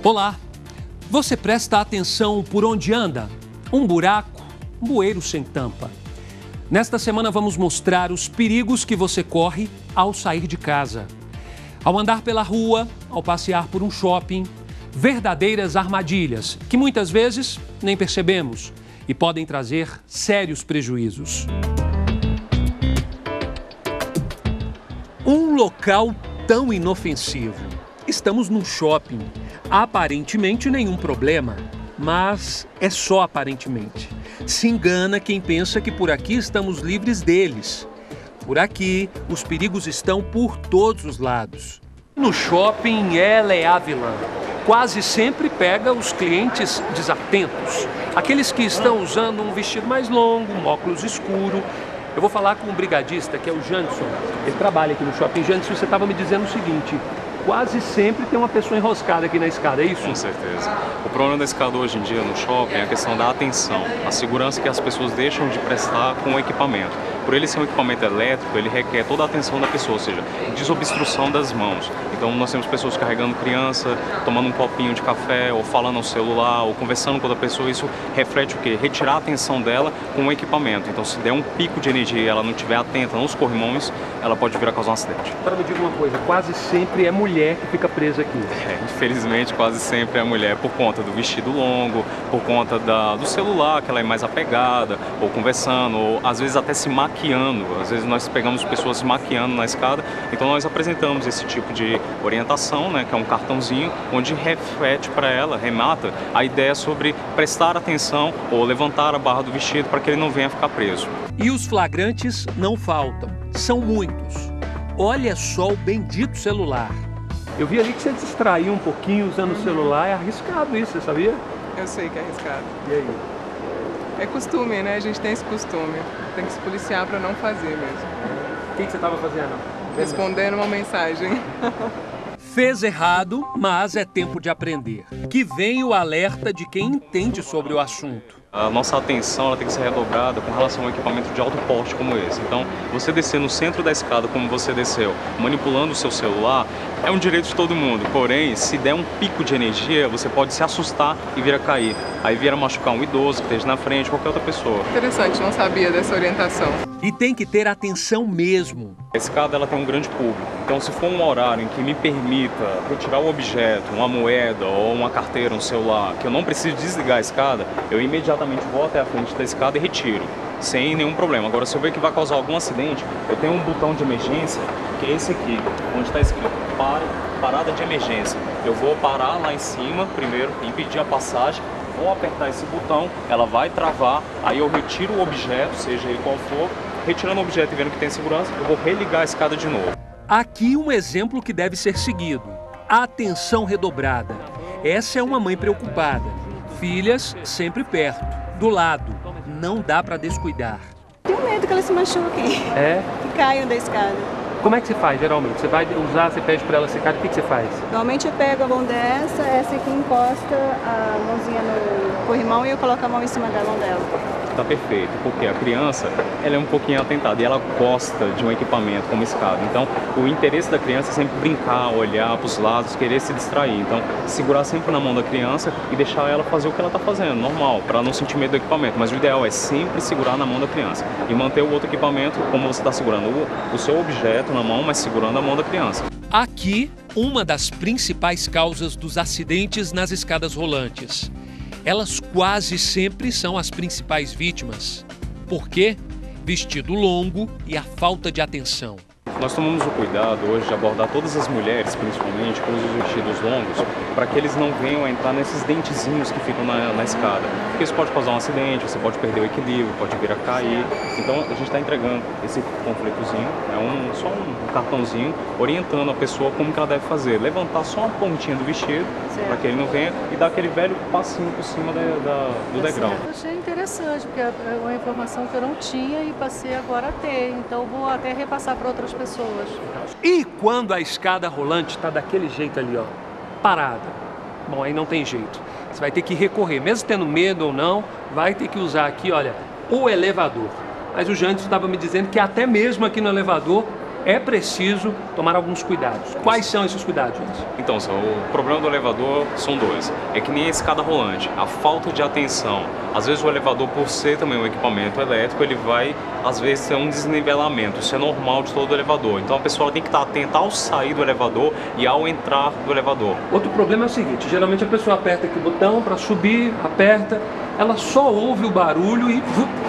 Olá! Você presta atenção por onde anda? Um buraco, um bueiro sem tampa. Nesta semana vamos mostrar os perigos que você corre ao sair de casa. Ao andar pela rua, ao passear por um shopping, verdadeiras armadilhas que muitas vezes nem percebemos e podem trazer sérios prejuízos. Um local tão inofensivo. Estamos num shopping. Aparentemente nenhum problema, mas é só aparentemente. Se engana quem pensa que por aqui estamos livres deles. Por aqui, os perigos estão por todos os lados. No shopping, ela é a vilã. Quase sempre pega os clientes desatentos. Aqueles que estão usando um vestido mais longo, um óculos escuro. Eu vou falar com um brigadista, que é o Janderson. Ele trabalha aqui no shopping. Janderson, você estava me dizendo o seguinte: quase sempre tem uma pessoa enroscada aqui na escada, é isso? Com certeza. O problema da escada hoje em dia no shopping é a questão da atenção, a segurança que as pessoas deixam de prestar com o equipamento. Por ele ser um equipamento elétrico, ele requer toda a atenção da pessoa, ou seja, desobstrução das mãos. Então nós temos pessoas carregando criança, tomando um copinho de café, ou falando no celular, ou conversando com outra pessoa. Isso reflete o quê? Retirar a atenção dela com o equipamento. Então se der um pico de energia e ela não estiver atenta nos corrimões, ela pode vir a causar um acidente. Agora me diga uma coisa, quase sempre é mulher que fica presa aqui. Infelizmente quase sempre é a mulher, por conta do vestido longo, por conta do celular, que ela é mais apegada, ou conversando, ou às vezes até se maquiando. Às vezes nós pegamos pessoas se maquiando na escada, então nós apresentamos esse tipo de orientação, né, que é um cartãozinho, onde reflete para ela, remata a ideia sobre prestar atenção ou levantar a barra do vestido para que ele não venha ficar preso. E os flagrantes não faltam, são muitos. Olha só o bendito celular. Eu vi ali que você distraiu um pouquinho usando o celular, é arriscado isso, você sabia? Eu sei que é arriscado. E aí? É costume, né? A gente tem esse costume. Tem que se policiar para não fazer mesmo. O que você estava fazendo? Respondendo uma mensagem. Fez errado, mas é tempo de aprender. Que vem o alerta de quem entende sobre o assunto. A nossa atenção ela tem que ser redobrada com relação a um equipamento de alto porte como esse. Então, você descer no centro da escada como você desceu, manipulando o seu celular, é um direito de todo mundo. Porém, se der um pico de energia, você pode se assustar e vir a cair. Aí vir a machucar um idoso que esteja na frente, qualquer outra pessoa. Interessante, não sabia dessa orientação. E tem que ter atenção mesmo. A escada ela tem um grande público. Então, se for um horário em que me permita retirar o objeto, uma moeda ou uma carteira, um celular, que eu não preciso desligar a escada, eu imediatamente vou até a frente da escada e retiro, sem nenhum problema. Agora, se eu ver que vai causar algum acidente, eu tenho um botão de emergência, que é esse aqui, onde está escrito parada de emergência. Eu vou parar lá em cima, primeiro, impedir a passagem, vou apertar esse botão, ela vai travar, aí eu retiro o objeto, seja ele qual for, retirando o objeto e vendo que tem segurança, eu vou religar a escada de novo. Aqui um exemplo que deve ser seguido. Atenção redobrada. Essa é uma mãe preocupada. Filhas sempre perto, do lado. Não dá para descuidar. Tenho medo que ela se machuque. É? Que caiam da escada. Como é que você faz, geralmente? Você vai usar, você pede para ela secar, o que você faz? Normalmente eu pego a mão dessa, essa aqui encosta a mãozinha no corrimão e eu coloco a mão em cima da mão dela. Tá perfeito, porque a criança ela é um pouquinho atentada e ela gosta de um equipamento como escada. Então, o interesse da criança é sempre brincar, olhar para os lados, querer se distrair. Então, segurar sempre na mão da criança e deixar ela fazer o que ela está fazendo, normal, para não sentir medo do equipamento. Mas o ideal é sempre segurar na mão da criança e manter o outro equipamento como você está segurando o seu objeto na mão, mas segurando a mão da criança. Aqui, uma das principais causas dos acidentes nas escadas rolantes. Elas quase sempre são as principais vítimas. Por quê? Vestido longo e a falta de atenção. Nós tomamos o cuidado hoje de abordar todas as mulheres, principalmente, com os vestidos longos, para que eles não venham a entrar nesses dentezinhos que ficam na escada. Porque isso pode causar um acidente, você pode perder o equilíbrio, pode vir a cair. Então a gente está entregando esse panfletozinho, só um cartãozinho, orientando a pessoa como que ela deve fazer. Levantar só uma pontinha do vestido, para que ele não venha, e dar aquele velho passinho por cima do degrau. Eu achei interessante, porque é uma informação que eu não tinha e passei agora a ter. Então vou até repassar para outras pessoas. E quando a escada rolante está daquele jeito ali, ó, parada? Bom, aí não tem jeito. Você vai ter que recorrer, mesmo tendo medo ou não, vai ter que usar aqui, olha, o elevador. Mas o Janderson estava me dizendo que até mesmo aqui no elevador é preciso tomar alguns cuidados. Quais são esses cuidados, gente? Então, o problema do elevador são dois. É que nem a escada rolante, a falta de atenção. Às vezes o elevador, por ser também um equipamento elétrico, ele vai, às vezes, ter um desnivelamento. Isso é normal de todo elevador. Então a pessoa tem que estar atenta ao sair do elevador e ao entrar do elevador. Outro problema é o seguinte, geralmente a pessoa aperta aqui o botão para subir, aperta, ela só ouve o barulho e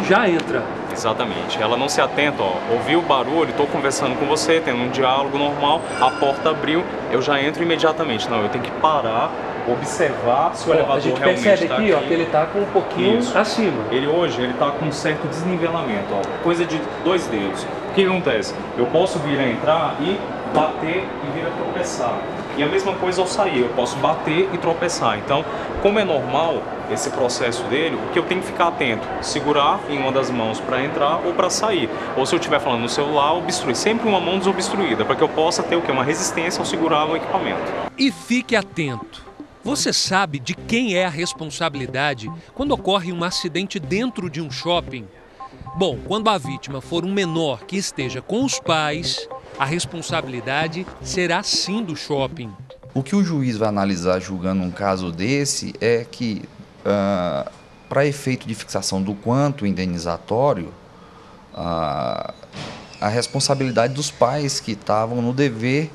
já entra. Exatamente, ela não se atenta, ouviu o barulho, estou conversando com você, tendo um diálogo normal, a porta abriu, eu já entro imediatamente. Não, eu tenho que parar, observar se o elevador a gente realmente percebe está aqui, aqui. ó, que ele está com um pouquinho acima. Ele hoje está com um certo desnivelamento, ó, coisa de 2 dedos. O que acontece? Eu posso vir a entrar e bater e vir a tropeçar. E a mesma coisa ao sair, eu posso bater e tropeçar. Então, como é normal esse processo dele, o que eu tenho que ficar atento? Segurar em uma das mãos para entrar ou para sair. Ou se eu estiver falando no celular, obstruir. Sempre uma mão desobstruída, para que eu possa ter o quê? Uma resistência ao segurar o equipamento. E fique atento. Você sabe de quem é a responsabilidade quando ocorre um acidente dentro de um shopping? Bom, quando a vítima for um menor que esteja com os pais, a responsabilidade será sim do shopping. O que o juiz vai analisar julgando um caso desse é que, para efeito de fixação do quanto indenizatório, a responsabilidade dos pais que estavam no dever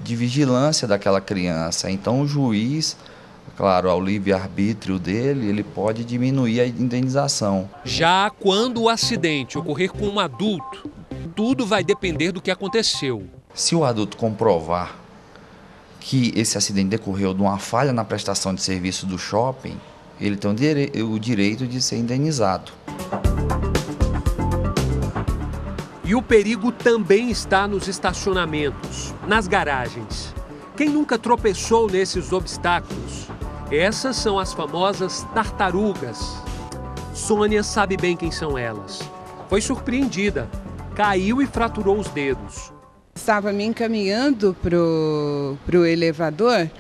de vigilância daquela criança. Então o juiz, claro, ao livre-arbítrio dele, ele pode diminuir a indenização. Já quando o acidente ocorrer com um adulto, tudo vai depender do que aconteceu. Se o adulto comprovar que esse acidente decorreu de uma falha na prestação de serviço do shopping, ele tem o direito de ser indenizado. E o perigo também está nos estacionamentos, nas garagens. Quem nunca tropeçou nesses obstáculos? Essas são as famosas tartarugas. Sônia sabe bem quem são elas. Foi surpreendida, caiu e fraturou os dedos. Estava me encaminhando pro elevador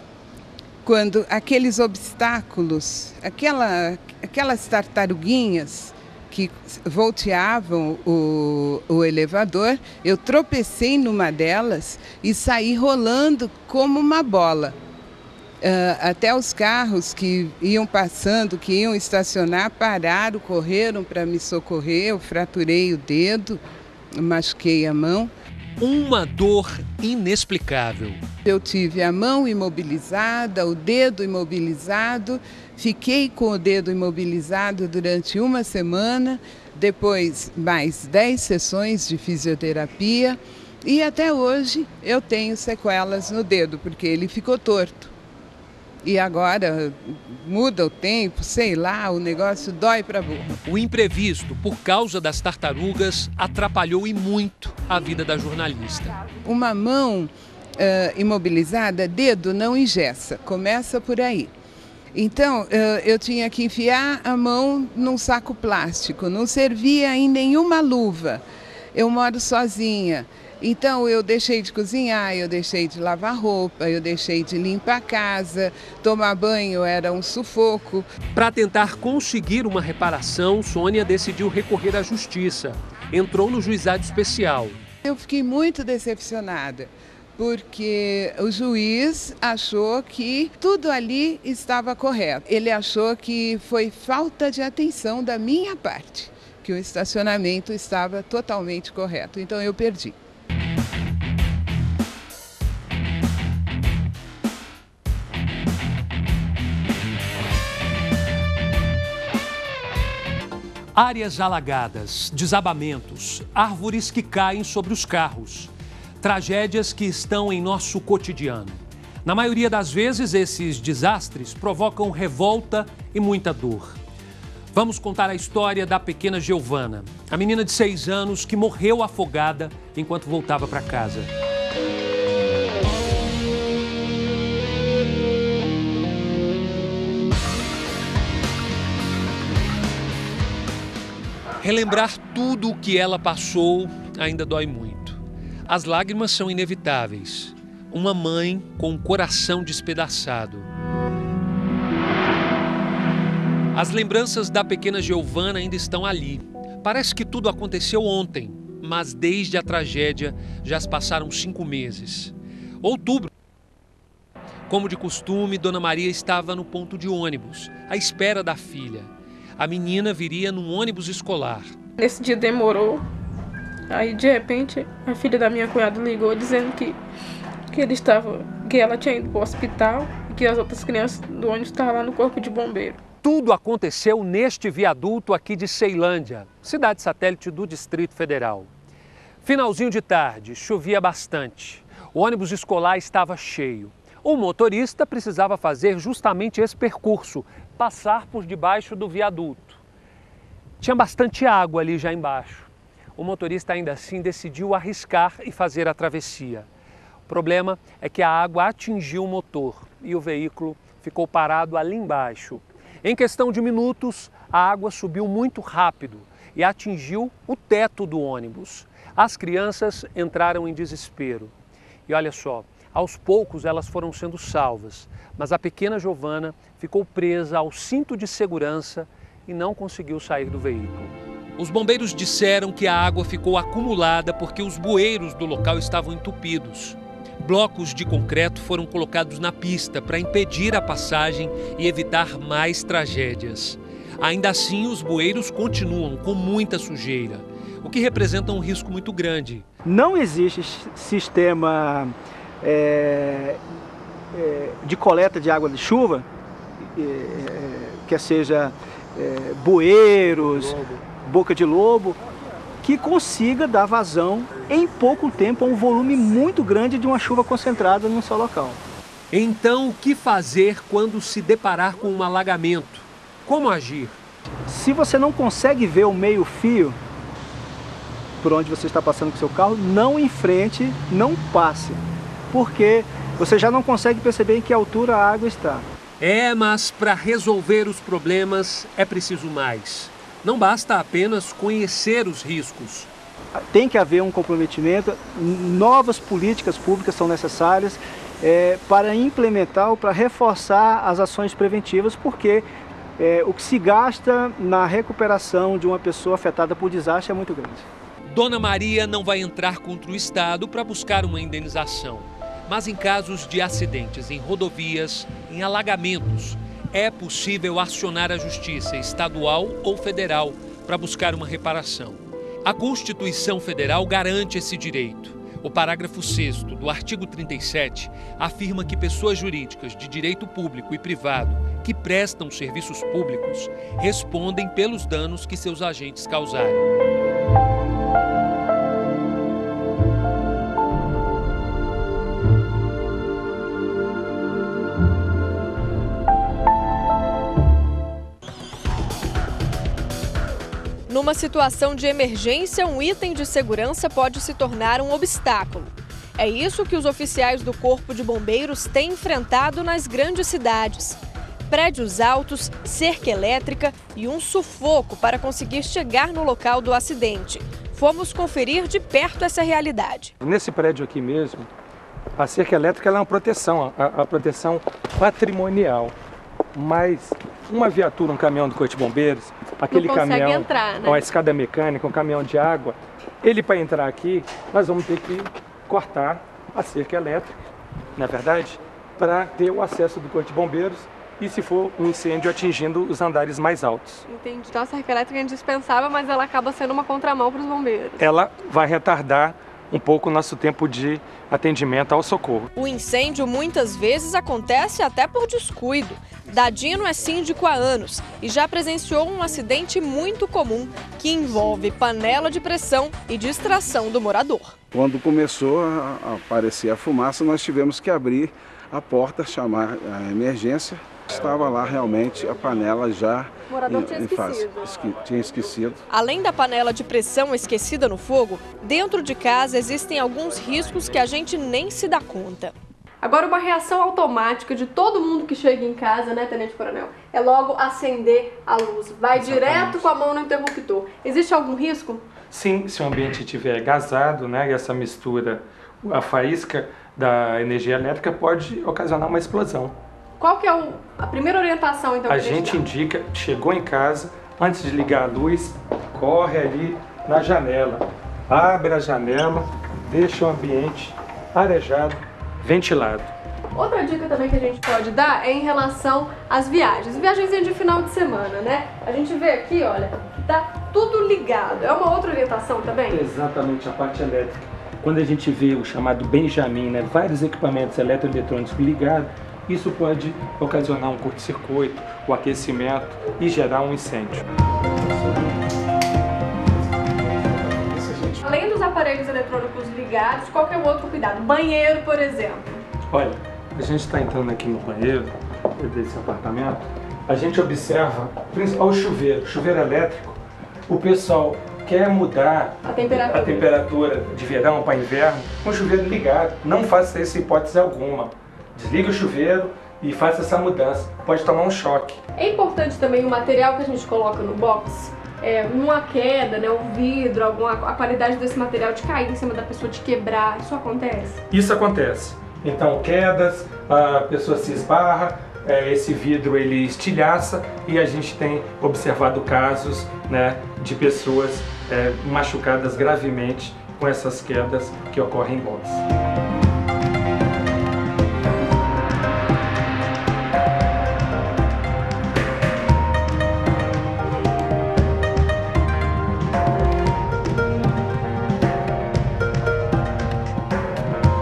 quando aqueles obstáculos, aquelas tartaruguinhas que volteavam o elevador, eu tropecei numa delas e saí rolando como uma bola. Até os carros que iam passando, que iam estacionar, pararam, correram para me socorrer. Eu fraturei o dedo, machuquei a mão. Uma dor inexplicável. Eu tive a mão imobilizada, o dedo imobilizado, fiquei com o dedo imobilizado durante uma semana, depois mais 10 sessões de fisioterapia e até hoje eu tenho sequelas no dedo, porque ele ficou torto. E agora muda o tempo, sei lá, o negócio dói para burro. O imprevisto, por causa das tartarugas, atrapalhou e muito a vida da jornalista. Uma mão imobilizada, dedo não engessa, começa por aí. Então, eu tinha que enfiar a mão num saco plástico, não servia em nenhuma luva. Eu moro sozinha. Então eu deixei de cozinhar, eu deixei de lavar roupa, eu deixei de limpar a casa, tomar banho era um sufoco. Para tentar conseguir uma reparação, Sônia decidiu recorrer à justiça. Entrou no juizado especial. Eu fiquei muito decepcionada, porque o juiz achou que tudo ali estava correto. Ele achou que foi falta de atenção da minha parte, que o estacionamento estava totalmente correto. Então eu perdi. Áreas alagadas, desabamentos, árvores que caem sobre os carros. Tragédias que estão em nosso cotidiano. Na maioria das vezes, esses desastres provocam revolta e muita dor. Vamos contar a história da pequena Giovana, a menina de 6 anos que morreu afogada enquanto voltava para casa. Relembrar tudo o que ela passou ainda dói muito. As lágrimas são inevitáveis. Uma mãe com o coração despedaçado. As lembranças da pequena Giovana ainda estão ali. Parece que tudo aconteceu ontem, mas desde a tragédia já se passaram 5 meses. Outubro. Como de costume, Dona Maria estava no ponto de ônibus, à espera da filha. A menina viria num ônibus escolar. Nesse dia demorou. Aí, de repente, a filha da minha cunhada ligou dizendo que ela tinha ido para o hospital e que as outras crianças do ônibus estavam lá no corpo de bombeiro. Tudo aconteceu neste viaduto aqui de Ceilândia, cidade satélite do Distrito Federal. Finalzinho de tarde, chovia bastante. O ônibus escolar estava cheio. O motorista precisava fazer justamente esse percurso, passar por debaixo do viaduto. Tinha bastante água ali já embaixo. O motorista ainda assim decidiu arriscar e fazer a travessia. O problema é que a água atingiu o motor e o veículo ficou parado ali embaixo. Em questão de minutos, a água subiu muito rápido e atingiu o teto do ônibus. As crianças entraram em desespero. E olha só, aos poucos elas foram sendo salvas, mas a pequena Giovana ficou presa ao cinto de segurança e não conseguiu sair do veículo. Os bombeiros disseram que a água ficou acumulada porque os bueiros do local estavam entupidos. Blocos de concreto foram colocados na pista para impedir a passagem e evitar mais tragédias. Ainda assim, os bueiros continuam com muita sujeira, o que representa um risco muito grande. Não existe sistema de coleta de água de chuva, que seja bueiros, boca de lobo, que consiga dar vazão em pouco tempo a um volume muito grande de uma chuva concentrada num só local. Então, o que fazer quando se deparar com um alagamento? Como agir? Se você não consegue ver o meio-fio por onde você está passando com o seu carro, não enfrente, não passe, porque você já não consegue perceber em que altura a água está. Mas para resolver os problemas é preciso mais. Não basta apenas conhecer os riscos. Tem que haver um comprometimento, novas políticas públicas são necessárias para implementar ou para reforçar as ações preventivas, porque o que se gasta na recuperação de uma pessoa afetada por desastre é muito grande. Dona Maria não vai entrar contra o Estado para buscar uma indenização, mas em casos de acidentes em rodovias, em alagamentos, é possível acionar a Justiça estadual ou federal para buscar uma reparação. A Constituição Federal garante esse direito. O parágrafo 6º do artigo 37 afirma que pessoas jurídicas de direito público e privado que prestam serviços públicos respondem pelos danos que seus agentes causarem. Numa situação de emergência, um item de segurança pode se tornar um obstáculo. É isso que os oficiais do Corpo de Bombeiros têm enfrentado nas grandes cidades. Prédios altos, cerca elétrica e um sufoco para conseguir chegar no local do acidente. Fomos conferir de perto essa realidade. Nesse prédio aqui mesmo, a cerca elétrica ela é uma proteção, a proteção patrimonial. Mas uma viatura, um caminhão do Corpo de Bombeiros, aquele caminhão, entrar, né? Uma escada mecânica, um caminhão de água, ele para entrar aqui, nós vamos ter que cortar a cerca elétrica, na verdade, para ter o acesso do Corpo de Bombeiros e se for um incêndio atingindo os andares mais altos. Entendi. Então a cerca elétrica é indispensável, mas ela acaba sendo uma contramão para os bombeiros. Ela vai retardar um pouco o nosso tempo de atendimento ao socorro. O incêndio muitas vezes acontece até por descuido. Dadino é síndico há anos e já presenciou um acidente muito comum que envolve panela de pressão e distração do morador. Quando começou a aparecer a fumaça, nós tivemos que abrir a porta, chamar a emergência. Estava lá realmente a panela já tinha esquecido. Além da panela de pressão esquecida no fogo, dentro de casa existem alguns riscos que a gente nem se dá conta. Agora, uma reação automática de todo mundo que chega em casa, né, Tenente Coronel, é logo acender a luz. Vai direto com a mão no interruptor. Existe algum risco? Sim, se o ambiente estiver gasado, né, e essa mistura, a faísca da energia elétrica pode ocasionar uma explosão. Qual que é a primeira orientação, então? A gente indica, chegou em casa, antes de ligar a luz, corre ali na janela, abre a janela, deixa o ambiente arejado, ventilado. Outra dica também que a gente pode dar é em relação às viagens. Viagens de final de semana, né? A gente vê aqui, olha, tá tudo ligado. É uma outra orientação também? Exatamente, a parte elétrica. Quando a gente vê o chamado Benjamin, né, vários equipamentos eletroeletrônicos ligados, isso pode ocasionar um curto-circuito, o aquecimento e gerar um incêndio. Além dos aparelhos eletrônicos ligados, qual que é o outro cuidado? Banheiro, por exemplo. Olha, a gente está entrando aqui no banheiro desse apartamento, a gente observa o chuveiro elétrico. O pessoal quer mudar a temperatura de verão para inverno com o chuveiro ligado. Não faça essa hipótese alguma. Desliga o chuveiro e faça essa mudança. Pode tomar um choque. É importante também o material que a gente coloca no box. Uma queda, né, o vidro, a qualidade desse material de cair em cima da pessoa, de quebrar, isso acontece? Isso acontece. Então, quedas, a pessoa se esbarra, esse vidro ele estilhaça e a gente tem observado casos, né, de pessoas machucadas gravemente com essas quedas que ocorrem em box.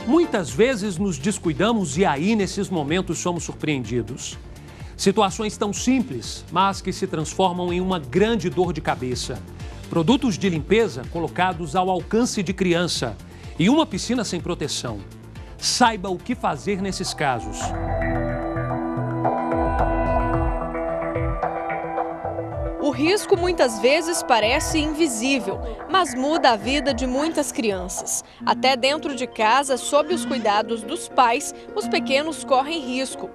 Muitas vezes nos descuidamos e aí, nesses momentos, somos surpreendidos. Situações tão simples, mas que se transformam em uma grande dor de cabeça. Produtos de limpeza colocados ao alcance de criança e uma piscina sem proteção. Saiba o que fazer nesses casos. O risco muitas vezes parece invisível, mas muda a vida de muitas crianças. Até dentro de casa, sob os cuidados dos pais, os pequenos correm risco.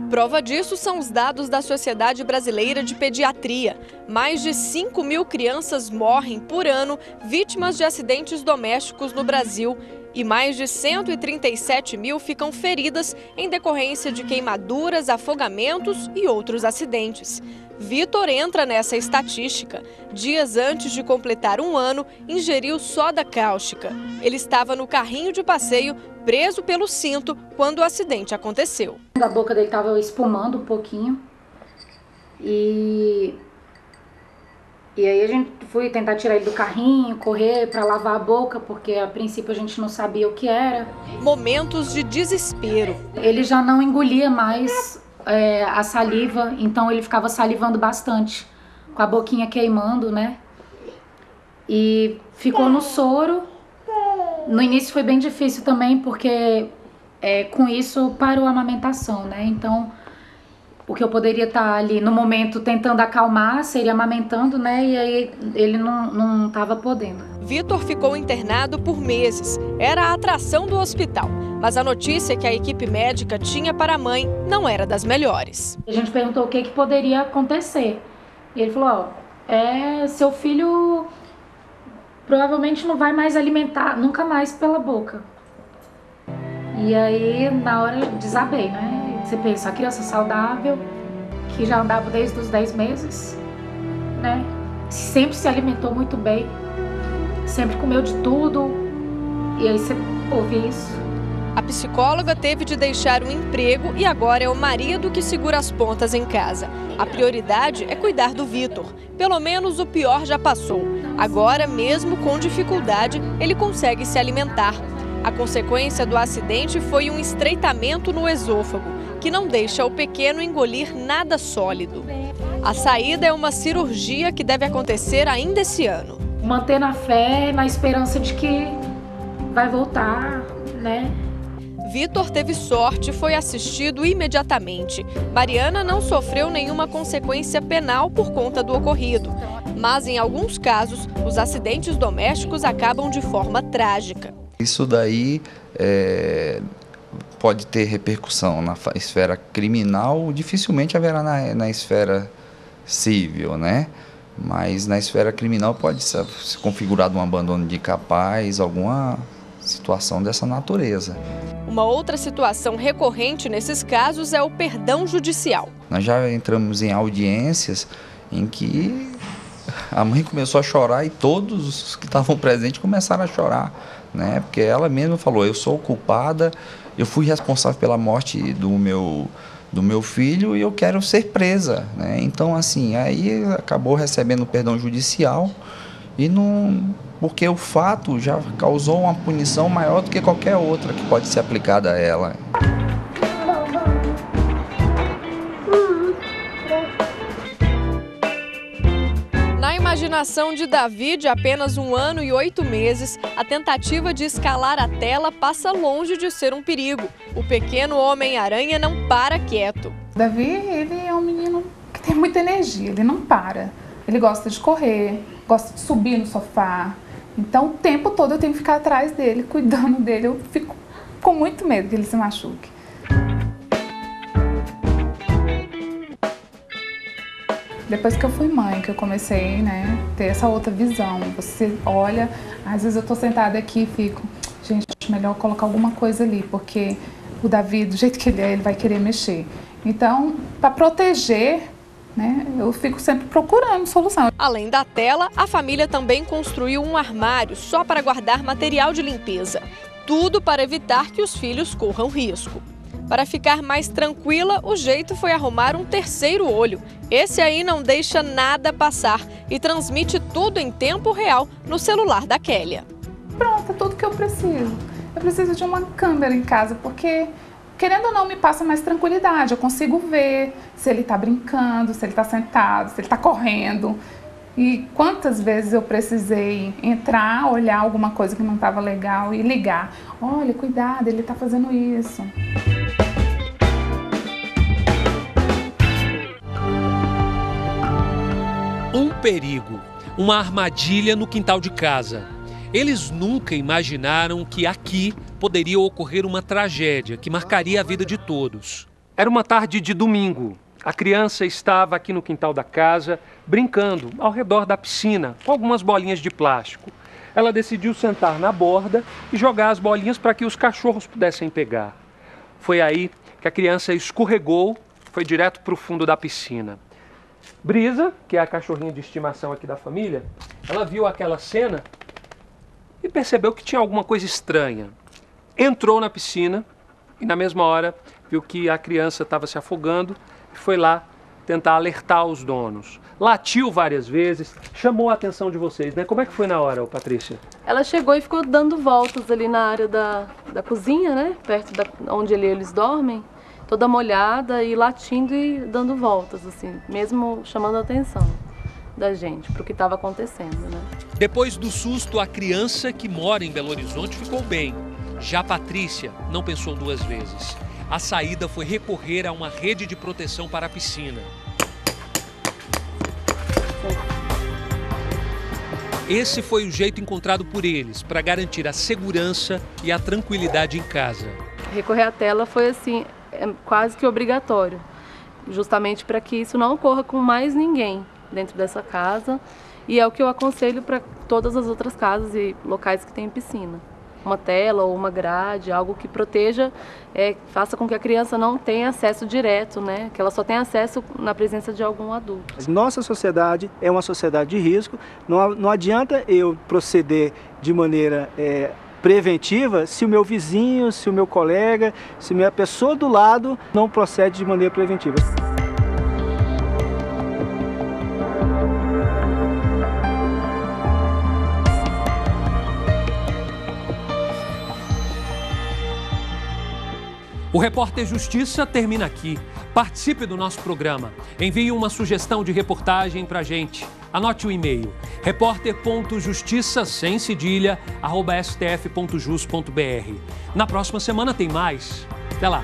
Prova disso são os dados da Sociedade Brasileira de Pediatria. Mais de 5.000 crianças morrem por ano vítimas de acidentes domésticos no Brasil. E mais de 137 mil ficam feridas em decorrência de queimaduras, afogamentos e outros acidentes. Vitor entra nessa estatística. Dias antes de completar 1 ano, ingeriu soda cáustica. Ele estava no carrinho de passeio, preso pelo cinto, quando o acidente aconteceu. A boca dele estava espumando um pouquinho. E aí a gente foi tentar tirar ele do carrinho, correr para lavar a boca, porque a princípio a gente não sabia o que era. Momentos de desespero. Ele já não engolia mais a saliva, então ele ficava salivando bastante, com a boquinha queimando, né? E ficou no soro. No início foi bem difícil também, porque com isso parou a amamentação, né? Então, o que eu poderia estar ali no momento tentando acalmar seria amamentando, né? E aí ele não estava podendo. Vitor ficou internado por meses. Era a atração do hospital. Mas a notícia que a equipe médica tinha para a mãe não era das melhores. A gente perguntou o que poderia acontecer. E ele falou, seu filho provavelmente não vai mais alimentar, nunca mais pela boca. E aí, na hora, eu desabei, né? Você pensa, a criança saudável, que já andava desde os 10 meses, né? Sempre se alimentou muito bem, sempre comeu de tudo, e aí você ouve isso. A psicóloga teve de deixar o emprego e agora é o marido que segura as pontas em casa. A prioridade é cuidar do Vitor. Pelo menos o pior já passou. Agora, mesmo com dificuldade, ele consegue se alimentar. A consequência do acidente foi um estreitamento no esôfago, que não deixa o pequeno engolir nada sólido. A saída é uma cirurgia que deve acontecer ainda esse ano. Manter na fé, na esperança de que vai voltar, né? Vitor teve sorte e foi assistido imediatamente. Mariana não sofreu nenhuma consequência penal por conta do ocorrido. Mas, em alguns casos, os acidentes domésticos acabam de forma trágica. Isso daí pode ter repercussão na esfera criminal, dificilmente haverá na esfera civil, né? Mas na esfera criminal pode ser configurado um abandono de capaz, alguma situação dessa natureza. Uma outra situação recorrente nesses casos é o perdão judicial. Nós já entramos em audiências em que a mãe começou a chorar e todos os que estavam presentes começaram a chorar, né? Porque ela mesma falou, eu sou culpada, eu fui responsável pela morte do meu filho e eu quero ser presa, né? Então, assim, aí acabou recebendo perdão judicial e não... porque o fato já causou uma punição maior do que qualquer outra que pode ser aplicada a ela. Na imaginação de Davi, de apenas 1 ano e 8 meses, a tentativa de escalar a tela passa longe de ser um perigo. O pequeno Homem-Aranha não para quieto. Davi, ele é um menino que tem muita energia, ele não para. Ele gosta de correr, gosta de subir no sofá. Então, o tempo todo eu tenho que ficar atrás dele, cuidando dele. Eu fico com muito medo que ele se machuque. Depois que eu fui mãe, que eu comecei, né, ter essa outra visão. Você olha, às vezes eu tô sentada aqui e fico, gente, melhor colocar alguma coisa ali, porque o Davi, do jeito que ele é, ele vai querer mexer. Então, para proteger, né, eu fico sempre procurando solução. Além da tela, a família também construiu um armário só para guardar material de limpeza. Tudo para evitar que os filhos corram risco. Para ficar mais tranquila, o jeito foi arrumar um terceiro olho. Esse aí não deixa nada passar e transmite tudo em tempo real no celular da Kélia. Pronto, é tudo que eu preciso. Eu preciso de uma câmera em casa, porque, querendo ou não, me passa mais tranquilidade. Eu consigo ver se ele está brincando, se ele está sentado, se ele está correndo. E quantas vezes eu precisei entrar, olhar alguma coisa que não estava legal e ligar. Olha, cuidado, ele está fazendo isso. Um perigo, uma armadilha no quintal de casa. Eles nunca imaginaram que aqui poderia ocorrer uma tragédia que marcaria a vida de todos. Era uma tarde de domingo. A criança estava aqui no quintal da casa, brincando ao redor da piscina, com algumas bolinhas de plástico. Ela decidiu sentar na borda e jogar as bolinhas para que os cachorros pudessem pegar. Foi aí que a criança escorregou, foi direto para o fundo da piscina. Brisa, que é a cachorrinha de estimação aqui da família, ela viu aquela cena e percebeu que tinha alguma coisa estranha. Entrou na piscina e na mesma hora viu que a criança estava se afogando e foi lá tentar alertar os donos. Latiu várias vezes, chamou a atenção de vocês, né? Como é que foi na hora, Patrícia? Ela chegou e ficou dando voltas ali na área da cozinha, né? Perto onde eles dormem. Toda molhada e latindo e dando voltas, assim, mesmo chamando a atenção da gente para o que estava acontecendo, né? Depois do susto, a criança que mora em Belo Horizonte ficou bem. Já Patrícia não pensou 2 vezes. A saída foi recorrer a uma rede de proteção para a piscina. Esse foi o jeito encontrado por eles para garantir a segurança e a tranquilidade em casa. Recorrer à tela foi assim, quase que obrigatório, justamente para que isso não ocorra com mais ninguém dentro dessa casa, e é o que eu aconselho para todas as outras casas e locais que têm piscina. Uma tela ou uma grade, algo que proteja, faça com que a criança não tenha acesso direto, né? Que ela só tenha acesso na presença de algum adulto. Nossa sociedade é uma sociedade de risco, não adianta eu proceder de maneira preventiva se o meu vizinho, se o meu colega, se a minha pessoa do lado não procede de maneira preventiva. O Repórter Justiça termina aqui. Participe do nosso programa. Envie uma sugestão de reportagem para a gente. Anote o e-mail: repórter.justiça@stf.jus.br. Na próxima semana tem mais. Até lá.